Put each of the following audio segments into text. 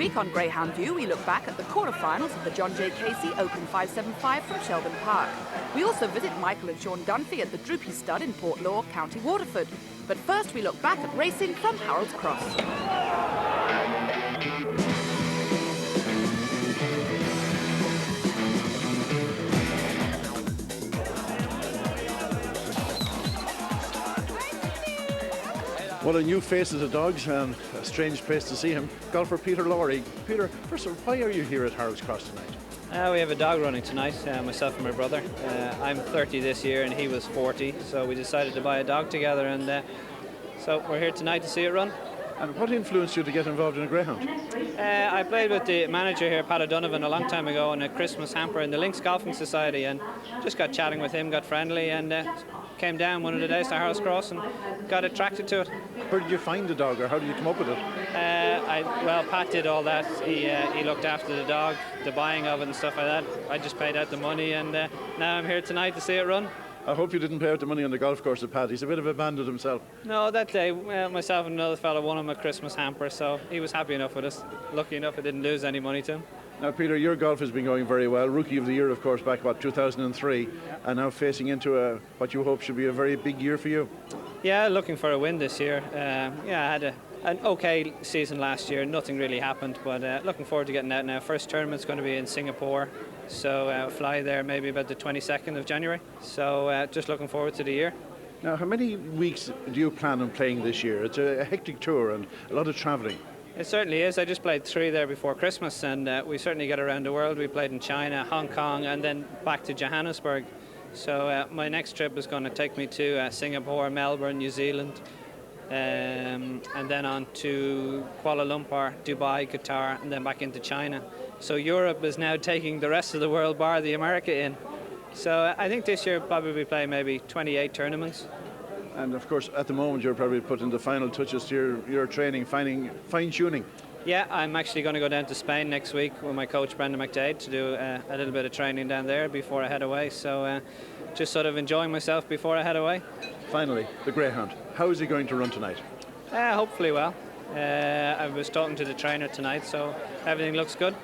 week on Greyhound View, we look back at the quarter-finals of the John J. Casey Open 575 from Shelbourne Park. We also visit Michael and Sean Dunphy at the Droopys Stud in Port Law, County Waterford. But first we look back at racing from Harold's Cross. Well, a new face of the dogs and a strange place to see him. Golfer Peter Laurie. Peter, first of all, why are you here at Harold's Cross tonight? We have a dog running tonight, myself and my brother. I'm 30 this year and he was 40, so we decided to buy a dog together, and so we're here tonight to see it run. And what influenced you to get involved in a greyhound? I played with the manager here, Pat O'Donovan, a long time ago in a Christmas hamper in the Links Golfing Society, and just got chatting with him, got friendly, and came down one of the days to Harold's Cross and got attracted to it. Where did you find the dog, or how did you come up with it? Well, Pat did all that. He looked after the dog, the buying of it and stuff like that. I just paid out the money, and now I'm here tonight to see it run. I hope you didn't pay out the money on the golf course with Pat. He's a bit of a bandit himself. No, that day, myself and another fellow won him a Christmas hamper, so he was happy enough with us. Lucky enough I didn't lose any money to him. Now, Peter, your golf has been going very well. Rookie of the Year, of course, back, 2003, and now facing into what you hope should be a very big year for you. Yeah, looking for a win this year. I had an okay season last year. Nothing really happened, but looking forward to getting out now. First tournament's going to be in Singapore, so fly there maybe about the 22nd of January. So just looking forward to the year. Now, how many weeks do you plan on playing this year? It's a hectic tour and a lot of travelling. It certainly is. I just played 3 there before Christmas, and we certainly get around the world. We played in China, Hong Kong, and then back to Johannesburg. So my next trip is going to take me to Singapore, Melbourne, New Zealand, and then on to Kuala Lumpur, Dubai, Qatar, and then back into China. So Europe is now taking the rest of the world, bar the America, in. So I think this year probably play maybe 28 tournaments. And of course, at the moment, you're probably putting the final touches to your training, fine-tuning. Yeah, I'm actually going to go down to Spain next week with my coach Brendan McDade to do a little bit of training down there before I head away. So just sort of enjoying myself before I head away. Finally, the Greyhound. How is he going to run tonight? Hopefully well. I was talking to the trainer tonight, so everything looks good.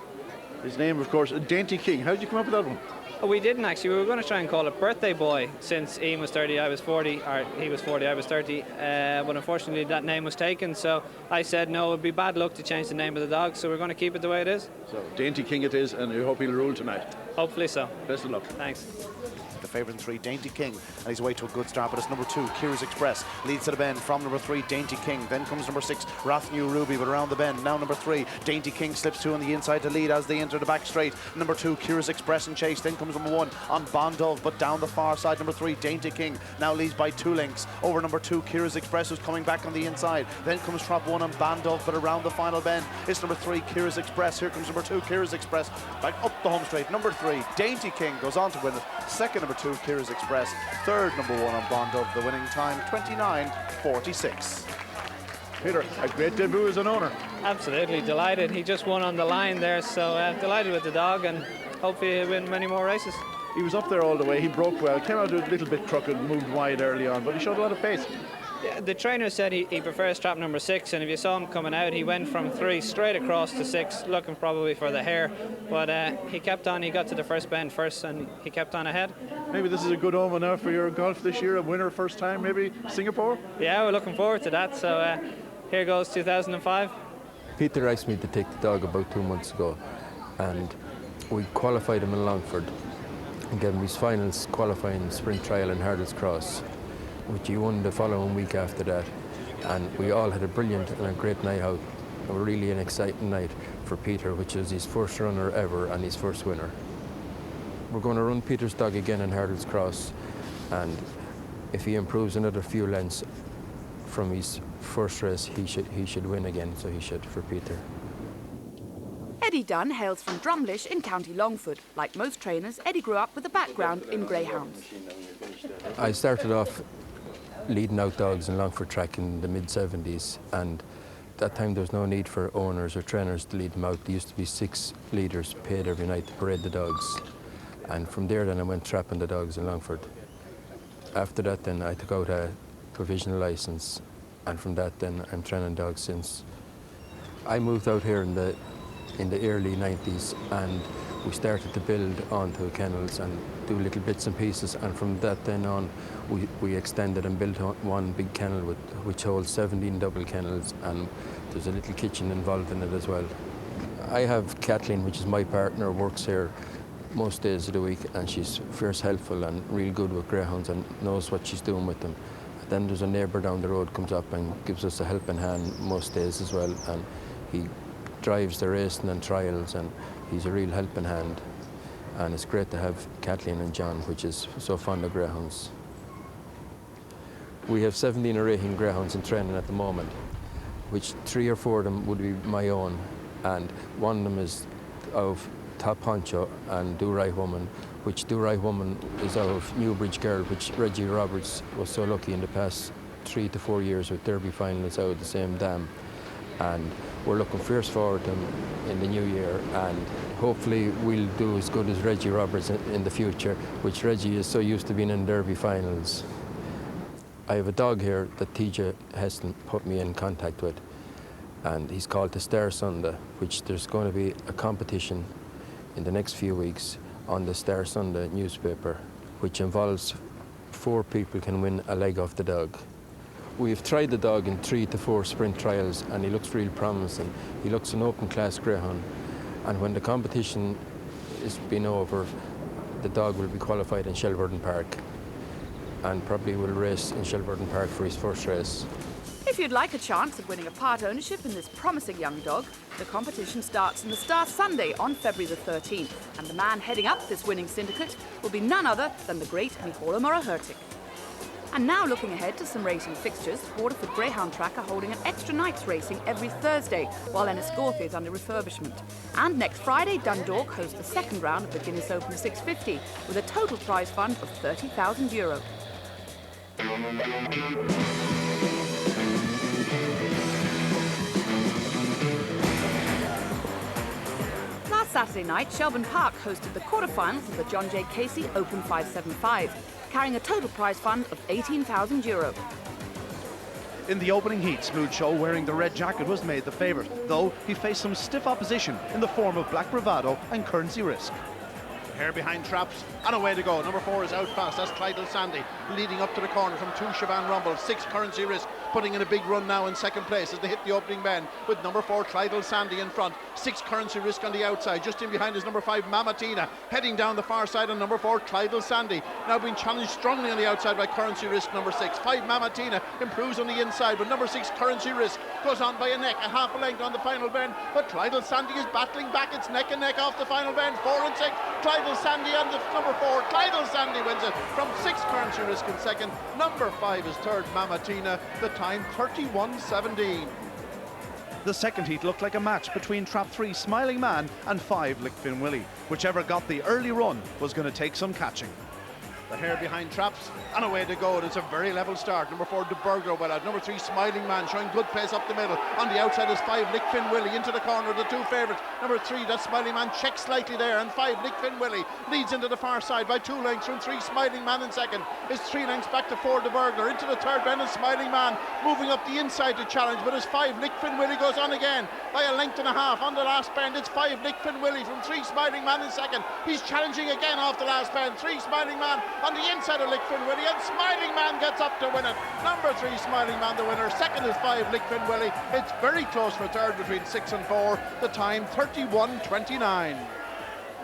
His name, of course, Dainty King. How did you come up with that one? We didn't actually. We were going to try and call it Birthday Boy, since Ian was 30, I was 40, or he was 40, I was 30. But unfortunately that name was taken, so I said no, it would be bad luck to change the name of the dog, so we're going to keep it the way it is. So Dainty King it is, and you hope he'll rule tonight. Hopefully so. Best of luck. Thanks. The favourite in 3, Dainty King, and he's away to a good start, but it's number 2, Kira's Express, leads to the bend from number 3, Dainty King. Then comes number 6, Rathnew Ruby, but around the bend, now number 3, Dainty King slips 2 on the inside to lead as they enter the back straight. Number 2, Kira's Express in chase. Then comes number 1 on Bondove, but down the far side, number 3, Dainty King now leads by 2 lengths over number 2, Kira's Express, who's coming back on the inside. Then comes Trap 1 on Bondove, but around the final bend, it's number 3, Kira's Express. Here comes number 2, Kira's Express, back up the home straight. Number 3, Dainty King goes on to win it. Second, number 2, Kira's Express. Third, number 1 on Bondove, the winning time 29.46. Peter, a great debut as an owner. Absolutely delighted. He just won on the line there, so delighted with the dog, and hopefully he'll win many more races. He was up there all the way. He broke well, came out a little bit crooked, moved wide early on, but he showed a lot of pace. Yeah, the trainer said he prefers trap number 6, and if you saw him coming out, he went from 3 straight across to 6, looking probably for the hair, but he kept on. He got to the first bend first, and he kept on ahead. Maybe this is a good omen now for your golf this year, a winner first time, maybe Singapore? Yeah, we're looking forward to that, so here goes 2005. Peter asked me to take the dog about 2 months ago, and we qualified him in Longford and gave him his finals qualifying sprint trial in Harold's Cross, which he won the following week after that. And we all had a brilliant and a great night out, really an exciting night for Peter, which is his first runner ever and his first winner. We're going to run Peter's dog again in Harold's Cross, and if he improves another few lengths from his first race, he should win again, so he should, for Peter. Eddie Dunn hails from Drumlish in County Longford. Like most trainers, Eddie grew up with a background in greyhounds. I started off leading out dogs in Longford track in the mid-70s, and at that time there was no need for owners or trainers to lead them out. There used to be 6 leaders paid every night to parade the dogs, and from there then I went trapping the dogs in Longford. After that then I took out a provisional licence, and from that then I'm training dogs since. I moved out here in the in the early 90s, and we started to build onto kennels and do little bits and pieces, and from that then on we extended and built one big kennel which holds 17 double kennels, and there's a little kitchen involved in it as well. I have Kathleen, which is my partner, works here most days of the week, and she's fierce helpful and real good with greyhounds and knows what she's doing with them. Then there's a neighbour down the road comes up and gives us a helping hand most days as well, and he drives the racing and trials, and he's a real helping hand. And it's great to have Kathleen and John, which is so fond of greyhounds. We have 17 or 18 greyhounds in training at the moment, which 3 or 4 of them would be my own, and one of them is of Top Honcho and Do Right Woman, which Do Right Woman is of Newbridge Girl, which Reggie Roberts was so lucky in the past 3 to 4 years with Derby finals out of the same dam. And we're looking fierce forward to them in the new year, and hopefully we'll do as good as Reggie Roberts in the future, which Reggie is so used to being in Derby finals. I have a dog here that TJ Heston put me in contact with, and he's called the Star Sunday, which there's going to be a competition in the next few weeks on the Star Sunday newspaper, which involves 4 people can win a leg off the dog. We've tried the dog in 3 to 4 sprint trials, and he looks real promising. He looks an open class greyhound, and when the competition is been over, the dog will be qualified in Shelbourne Park and probably will race in Shelbourne Park for his first race. If you'd like a chance at winning a part ownership in this promising young dog, the competition starts in the Star Sunday on February the 13th, and the man heading up this winning syndicate will be none other than the great Mihola Morohertic. And now looking ahead to some racing fixtures, Waterford Greyhound Track are holding an extra night's racing every Thursday, while Enniscorthy is under refurbishment. And next Friday, Dundalk hosts the second round of the Guinness Open 650, with a total prize fund of €30,000. Last Saturday night, Shelbourne Park hosted the quarterfinals of the John J. Casey Open 575, carrying a total prize fund of €18,000. In the opening heat, Smooth Show, wearing the red jacket, was made the favourite, though he faced some stiff opposition in the form of Black Bravado and Currency Risk. Hair behind traps, and away to go. Number 4 is out fast, that's Clydal Sandy, leading up to the corner from 2 Shaban Rumble. 6 Currency Risk, putting in a big run now in second place as they hit the opening bend, with number 4 Clydal Sandy in front. 6 Currency Risk on the outside, just in behind is number 5 Mamatina, heading down the far side on number 4 Clydal Sandy, now being challenged strongly on the outside by Currency Risk, number 6. 5 Mamatina improves on the inside, but number 6 Currency Risk goes on by a neck, a half a length on the final bend, but Clydal Sandy is battling back. It's neck and neck off the final bend. 4 and 6 Clydal Sandy, and the number 4 Clydal Sandy wins it from 6 Currency Risk in second. Number 5 is third Mamatina, the time 31:17. The second heat looked like a match between trap 3 Smiling Man and 5 Lickfin Willie. Whichever got the early run was going to take some catching. The hair behind traps, and away to go. It's a very level start. Number 4 De Burglar well out. Number 3 Smiling Man showing good pace up the middle. On the outside is 5 Lickfin Willie into the corner, the 2 favourites. Number 3, that Smiling Man checks slightly there, and 5 Lickfin Willie leads into the far side by 2 lengths from 3 Smiling Man in second. Is 3 lengths back to 4 De Burglar into the third bend, and Smiling Man moving up the inside to challenge, but as 5 Lickfin Willie goes on again by a length and a half on the last bend. It's 5 Lickfin Willie from 3 Smiling Man in second. He's challenging again off the last bend. 3 Smiling Man on the inside of Lickfin Willie, and Smiling Man gets up to win it. Number 3 Smiling Man the winner. Second is 5 Lickfin Willie. It's very close for third between 6 and 4. The time 31:29.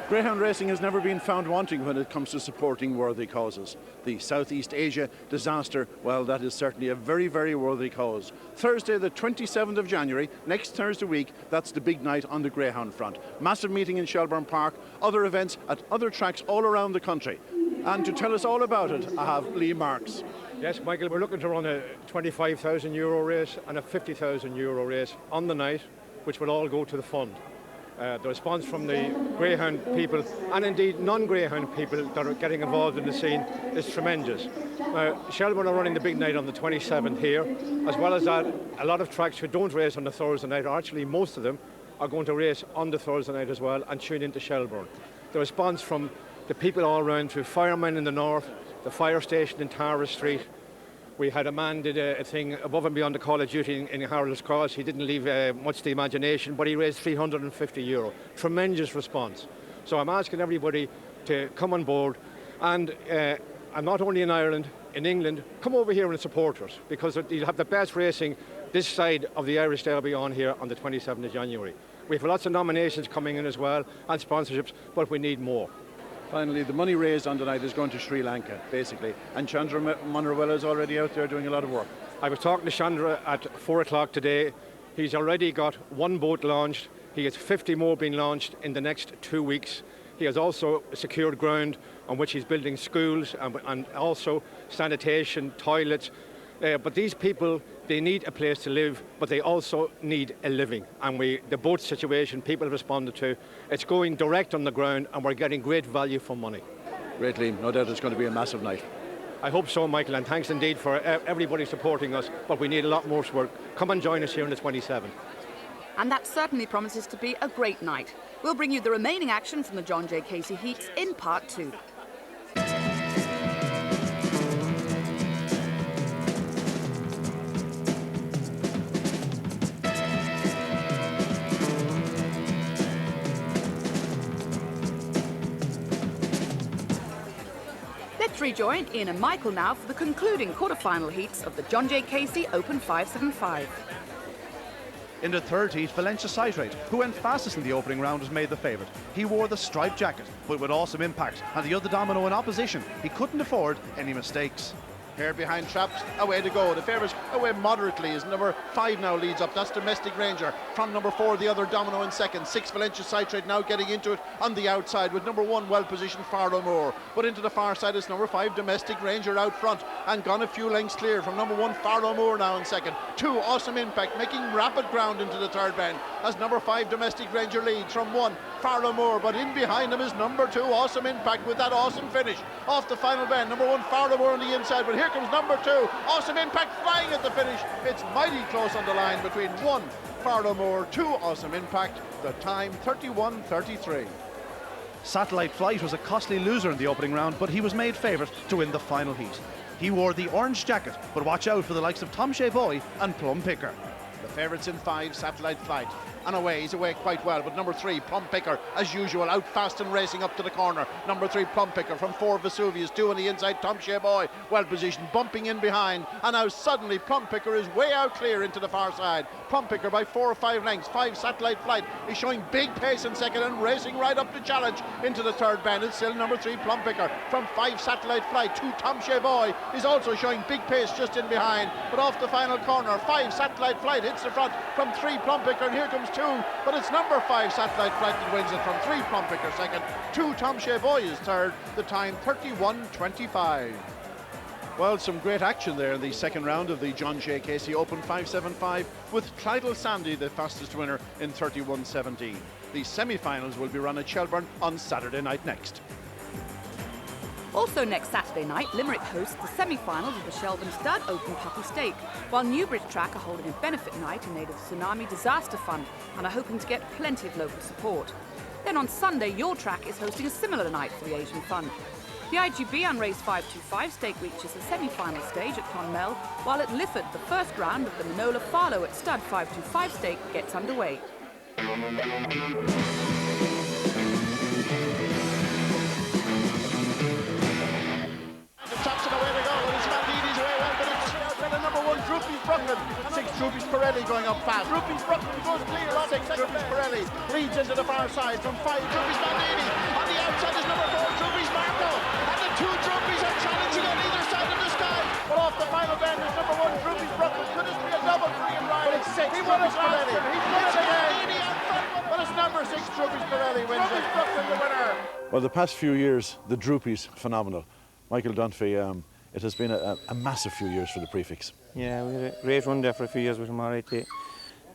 Greyhound racing has never been found wanting when it comes to supporting worthy causes. The Southeast Asia disaster, well, that is certainly a very, very worthy cause. Thursday the 27th of January, next Thursday week, that's the big night on the Greyhound front. Massive meeting in Shelbourne Park, other events at other tracks all around the country. And to tell us all about it, I have Lee Marks. Yes, Michael, we're looking to run a €25,000 race and a €50,000 race on the night, which will all go to the fund. The response from the Greyhound people, and indeed non-Greyhound people that are getting involved in the scene, is tremendous. Shelbourne are running the big night on the 27th here. As well as that, a lot of tracks who don't race on the Thursday night, or actually most of them, are going to race on the Thursday night as well and tune into Shelbourne. The response from the people all around, through firemen in the north, the fire station in Tara Street, We had a man did a thing above and beyond the call of duty in Harold's Cross. He didn't leave much to the imagination, but he raised €350. Tremendous response. So I'm asking everybody to come on board, and not only in Ireland, in England, come over here and support us, because you'll have the best racing this side of the Irish Derby on here on the 27th of January. We have lots of nominations coming in as well, and sponsorships, but we need more. Finally, the money raised on the night is going to Sri Lanka, basically. And Chandra Munrawala is already out there doing a lot of work. I was talking to Chandra at 4 o'clock today. He's already got one boat launched. He has 50 more being launched in the next 2 weeks. He has also secured ground on which he's building schools and also sanitation, toilets. But these people, they need a place to live, but they also need a living. And the boat situation people have responded to, it's going direct on the ground, and we're getting great value for money. Great, Liam. No doubt it's going to be a massive night. I hope so, Michael, and thanks indeed for everybody supporting us, but we need a lot more work. Come and join us here on the 27th. And that certainly promises to be a great night. We'll bring you the remaining action from the John J. Casey Heats in Part 2. Let's rejoin Ian and Michael now for the concluding quarter-final heats of the John J. Casey Open 575. In the third heat, Valencia Citrate, who went fastest in the opening round, was made the favourite. He wore the striped jacket, but with awesome impact, and the other domino in opposition. He couldn't afford any mistakes. Here behind Traps, away to go. The favourites away moderately as number 5 now leads up. That's Domestic Ranger. From number 4, the other domino in second. 6, Valencia Citrate now getting into it on the outside with number 1 well positioned Farlow Moore. But into the far side is number 5, Domestic Ranger out front and gone a few lengths clear from number 1, Farlow Moore now in second. 2, Awesome Impact making rapid ground into the third bend as number 5, Domestic Ranger leads from 1, Farlow Moore. But in behind him is number 2, Awesome Impact with that awesome finish off the final bend. Number 1, Farlow Moore on the inside, but here comes number 2, Awesome Impact flying at the finish. It's mighty close on the line between 1, Farlow Moore, 2, Awesome Impact. The time 31:33. Satellite Flight was a costly loser in the opening round, but he was made favourite to win the final heat. He wore the orange jacket, but watch out for the likes of Tom Shea Boy and Plum Picker. The favourites in 5, Satellite Flight. And away, he's away quite well, but number 3, Plum Picker, as usual, out fast and racing up to the corner. Number 3, Plum Picker from 4, Vesuvius, 2 on the inside, Tom Shea Boy, well positioned, bumping in behind, and now suddenly Plum Picker is way out clear into the far side. Plum Picker by 4 or 5 lengths. 5, Satellite Flight is showing big pace in second and racing right up the challenge into the third bend. It's still number 3, Plum Picker from 5, Satellite Flight. 2, Tom Shea Boy is also showing big pace just in behind, but off the final corner, 5, Satellite Flight hits the front from 3, Plum Picker, and here comes 2, but it's number 5, Satellite Flight, that wins it from 3, Plum Picker second. 2, Tom Shea Boy is third. The time 31:25. Well, some great action there in the second round of the John J. Casey Open 575 with Clydal Sandy the fastest winner in 31:17. The semi-finals will be run at Shelbourne on Saturday night next. Also next Saturday night, Limerick hosts the semi-finals of the Shelbourne Stud Open Puppy Stake, while Newbridge Track are holding a benefit night in aid of the Tsunami Disaster Fund and are hoping to get plenty of local support. Then on Sunday, your track is hosting a similar night for the Asian Fund. The IGB on Race 525 stake reaches the semi-final stage at Clonmel, while at Lifford, the first round of the Manola Farlow at Stud 525 stake gets underway. Droopys Brooklyn, 6, Droopys Pirelli going up fast. Droopys Brooklyn goes clear off 6, Droopys Pirelli leads into the far side from 5, Droopys Bandini. On the outside is number 4, Droopys Marco. And the 2 Droopys are challenging on either side of the sky. But off the final bend is number 1, Droopys Brooklyn. Could it be a double for Ian Ryan? But it's 6, he won it, Pirelli. He won it again. But it's number 6, Droopys Pirelli wins it. Brooklyn the winner. Well, the past few years, the Droopys, phenomenal. Michael Dunphy, it has been a massive few years for the prefix. Yeah, we had a great run there for a few years with them, all right.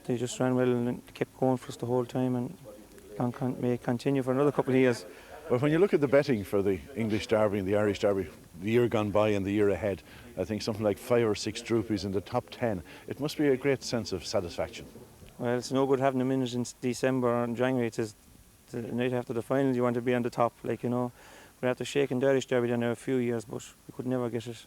They just ran well and kept going for us the whole time, and may continue for another couple of years. Well, when you look at the betting for the English Derby and the Irish Derby, the year gone by and the year ahead, I think something like 5 or 6 Droopys in the top 10, it must be a great sense of satisfaction. Well, it's no good having them in since December or in January. It's the night after the final you want to be on the top, like, you know. We had to shake in the Irish Derby down there a few years, but we could never get it.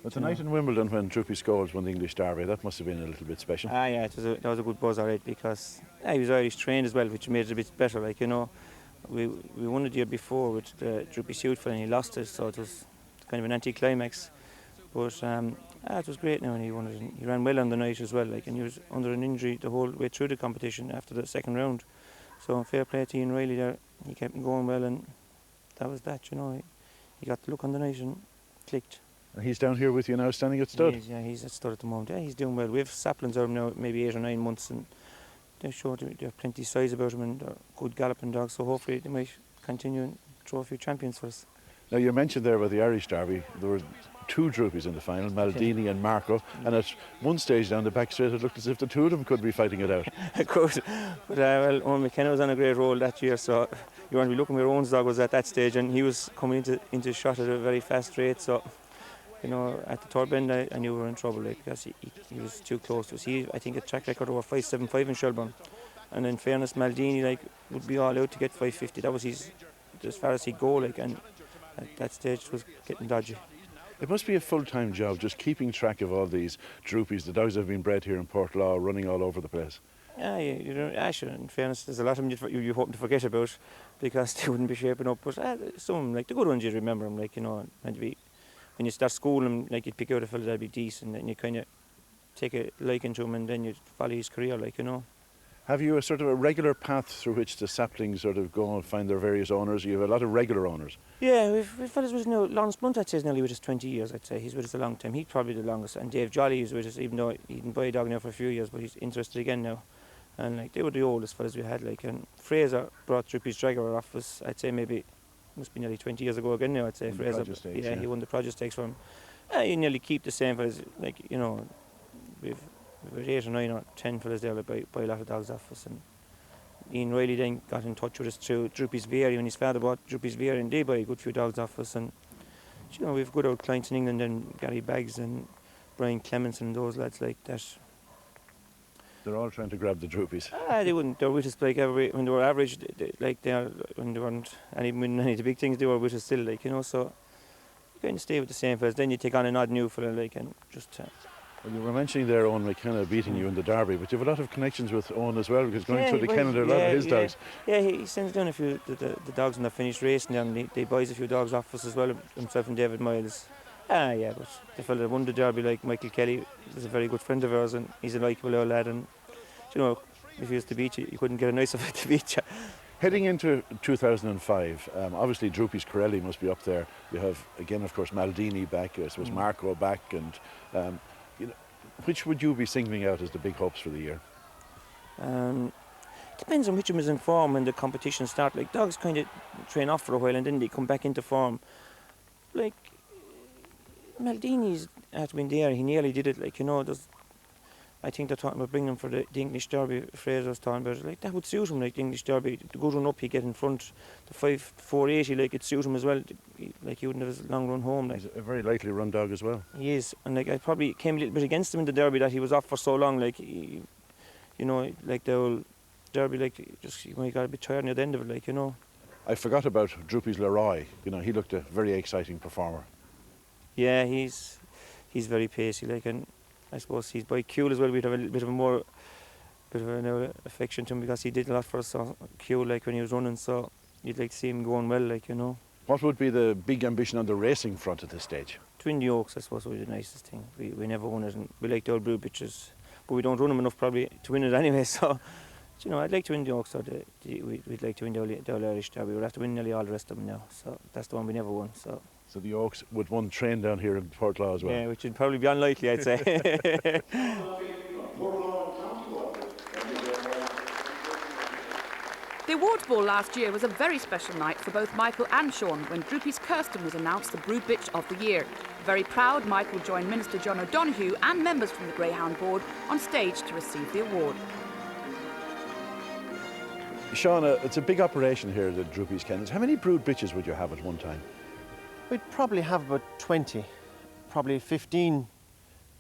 But the night in Wimbledon when Droopy Scholes won the English Derby, that must have been a little bit special. Yeah, that was a good buzz, all right, because he was Irish trained as well, which made it a bit better. Like, you know, we won it the year before with the Droopy Stud and he lost it, so it was kind of an anti-climax. But it was great now, and he won it. And he ran well on the night as well, like, and he was under an injury the whole way through the competition after the second round. So fair play to Ian Riley there. He kept him going well, and that was that. You know, he got the look on the night and clicked. And he's down here with you now, standing at stud. He's at stud at the moment. Yeah, he's doing well. We have saplings of him now, maybe 8 or 9 months, and they're sure they have plenty of size about him, and they're good galloping dogs. So hopefully they might continue and throw a few champions for us. Now you mentioned there about the Irish Derby, there were 2 Droopies in the final, Maldini and Marco, and at one stage down the back straight it looked as if the 2 of them could be fighting it out. Of course, but well, Owen McKenna was on a great roll that year, so you want to be looking where Owen's dog was at that stage, and he was coming into shot at a very fast rate, so you know, at the third bend I knew we were in trouble, like, because he was too close to us. I think a track record over 5.75 in Shelbourne, and in fairness Maldini like would be all out to get 5.50. That was as far as he'd go, like, and at that stage it was getting dodgy. It must be a full-time job just keeping track of all these Droopies, the dogs that have been bred here in Portlaw, running all over the place. Yeah, you know, actually, in fairness, there's a lot of them you're hoping to forget about because they wouldn't be shaping up. But some of them, like the good ones, you remember them, like, you know, and when you start schooling, like, you'd pick out a fella that'd be decent, and you kind of take a liking to him, and then you'd follow his career, like, you know. Have you a sort of a regular path through which the saplings sort of go and find their various owners? You have a lot of regular owners. Yeah, we've fellas with us now. Lawrence Blunt, I'd say, is nearly with us 20 years, I'd say. He's with us a long time. He's probably the longest. And Dave Jolly is with us, even though he didn't buy a dog now for a few years, but he's interested again now. And like, they were the oldest fellas we had, like. And Fraser brought Droopy's Dragger off us, I'd say maybe, must be nearly 20 years ago again now, I'd say. Fraser, stakes, he won the Produce Stakes from him. You nearly keep the same fellas, like, you know, we've 8 or 9 or 10 fellas there that buy a lot of dogs off us. And Ian Riley then got in touch with us through Droopys View when his father bought Droopys View, and they buy a good few dogs off us. And you know, we've good old clients in England, and Gary Baggs and Brian Clements and those lads like that. They're all trying to grab the Droopies. They wouldn't. They were with us like when they were average, when they weren't winning any of the big things, they were with us still, like, you know. So you kind of stay with the same fellas. Then you take on an odd new fella, like, and just. Well, you were mentioning there Owen McKenna beating you in the Derby, but you have a lot of connections with Owen as well, because going through the kennel there are a lot of his dogs. Yeah, he sends down a few the dogs when they finish racing, and he buys a few dogs off us as well, himself and David Miles. Yeah, but the fella that won the Derby, like Michael Kelly, is a very good friend of ours, and he's a likeable old lad, and you know, if he was to beat you, you couldn't get a nicer fight to beat you. Heading into 2005, obviously Droopy's Corelli must be up there. You have, again, of course, Maldini back, I suppose Marco back, and you know, which would you be singling out as the big hopes for the year? Depends on which of them is in form when the competition starts. Like, dogs kind of train off for a while and then they come back into form. Like, Maldini's has been there, he nearly did it, like, you know. I think they're talking about bringing him for the English Derby. Fraser was talking about it. Like, that would suit him, like the English Derby. The good run up, he'd get in front. The 480, like, it'd suit him as well. Like, he wouldn't have his long run home. Like. He's a very lightly run dog as well. He is, and like, I probably came a little bit against him in the Derby that he was off for so long. Like, you know, like the old Derby, like, just he got a bit tired near the end of it, like, you know. I forgot about Droopys Leroy. You know, he looked a very exciting performer. Yeah, he's very pacey, like, and I suppose he's by Cule as well. We'd have a little bit of an affection to him because he did a lot for us on Cule, like, when he was running. So you'd like to see him going well, like, you know. What would be the big ambition on the racing front at this stage? To win the Oaks, I suppose, would be the nicest thing. We never won it, and we like the old blue bitches, but we don't run them enough probably to win it anyway. So, you know, I'd like to win the Oaks. So we'd like to win the old Irish Derby. We'd have to win nearly all the rest of them now. So that's the one we never won. So the Oaks would one train down here in Portlaw as well. Yeah, which would probably be unlikely, I'd say. The awards ball last year was a very special night for both Michael and Sean when Droopy's Kirsten was announced the Brood Bitch of the Year. Very proud, Michael joined Minister John O'Donoghue and members from the Greyhound Board on stage to receive the award. Sean, it's a big operation here at Droopy's Kennels. How many brood bitches would you have at one time? We'd probably have about 20, probably 15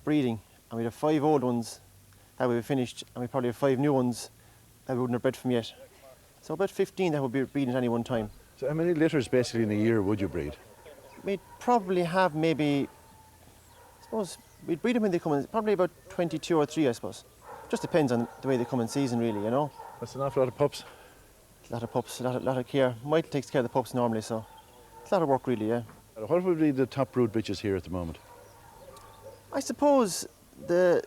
breeding, and we'd have 5 old ones that would be finished, and we'd probably have 5 new ones that we wouldn't have bred from yet. So about 15 that would be breeding at any one time. So how many litters basically in a year would you breed? We'd probably have maybe suppose we'd breed them when they come in, probably about 22 or 3, I suppose. Just depends on the way they come in season, really, you know. That's an awful lot of pups. A lot of pups, a lot of care. Michael takes care of the pups normally, so it's a lot of work, really, yeah. What would be the top brood bitches here at the moment? I suppose the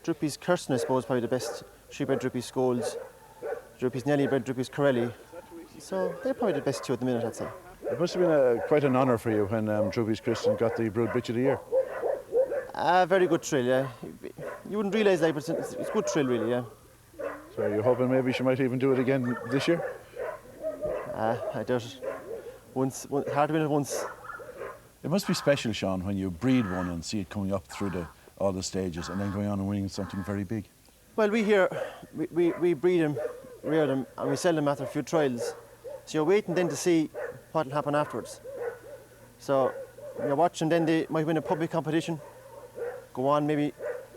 Droopys Kirsten, I suppose, probably the best. She bred Droopys Scolds. Droopys Nelly bred Droopys Corelli. So they're probably the best two at the minute, I'd say. It must have been quite an honour for you when Droopys Kristen got the brood bitch of the year. Very good trill, yeah. You wouldn't realise that, but it's good trill, really, yeah. So you're hoping maybe she might even do it again this year? I doubt it. Hard to win it once. It must be special, Sean, when you breed one and see it coming up through all the stages and then going on and winning something very big. Well, we breed them, rear them, and we sell them after a few trials. So you're waiting then to see what will happen afterwards. So you're watching, then they might win a public competition, go on maybe.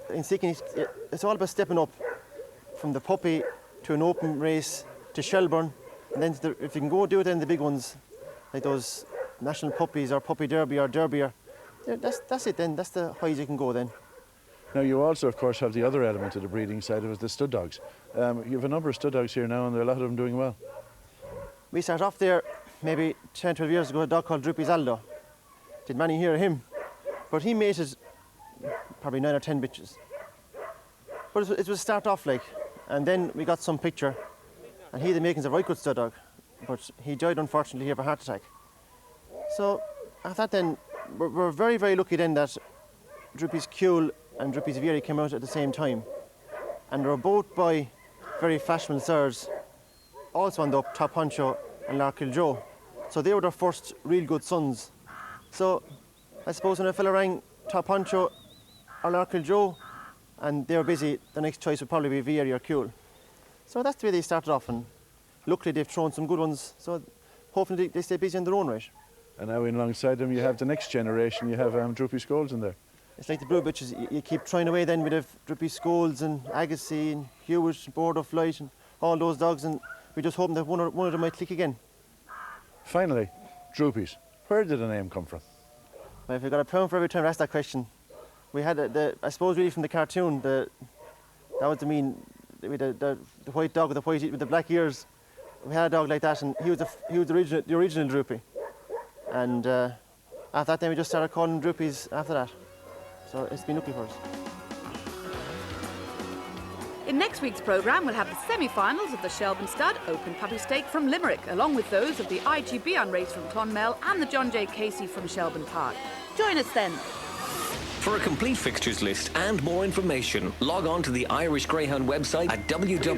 In seeking, it's all about stepping up from the puppy to an open race to Shelbourne, and then if you can go do it in the big ones, like those national puppies or puppy derby or derby, that's it then, that's the highest you can go then. Now you also, of course, have the other element of the breeding side of it, the stud dogs. You have a number of stud dogs here now, and there are a lot of them doing well. We started off there maybe 10, 12 years ago, a dog called Droopys Aldo. Did many hear of him, but he mated probably 9 or 10 bitches. But it was start off like, and then we got some picture, and he had the makings of a right good stud dog, but he died unfortunately here of a heart attack. So I thought then, we're very, very lucky then that Droopys Kuhl and Droopys Vieri came out at the same time. And they were both by very fashionable sirs, also on the up, Top Honcho and Larkill Joe. So they were their first real good sons. So I suppose when a fella rang Top Honcho or Larkill Joe and they were busy, the next choice would probably be Vieri or Kuhl. So that's the way they started off, and luckily they've thrown some good ones, so hopefully they stay busy in their own right. And now in alongside them you have the next generation, you have Droopy Scolds in there. It's like the brood bitches, you keep trying away then with the Droopy Scolds and Agassi and Hewitt, Board of Flight and all those dogs, and we just hope that one of them might click again. Finally, Droopys. Where did the name come from? Well, if you've got a pound for every time I ask that question, we had, I suppose really from the cartoon, that was the white dog with the black ears. We had a dog like that, and he was the original Droopy. And after that, then we just started calling him Droopies after that. So it's been lucky for us. In next week's programme, we'll have the semi-finals of the Shelbourne Stud Open Puppy Stake from Limerick, along with those of the IGB race from Clonmel and the John J. Casey from Shelbourne Park. Join us then. For a complete fixtures list and more information, log on to the Irish Greyhound website at www.igb.ie.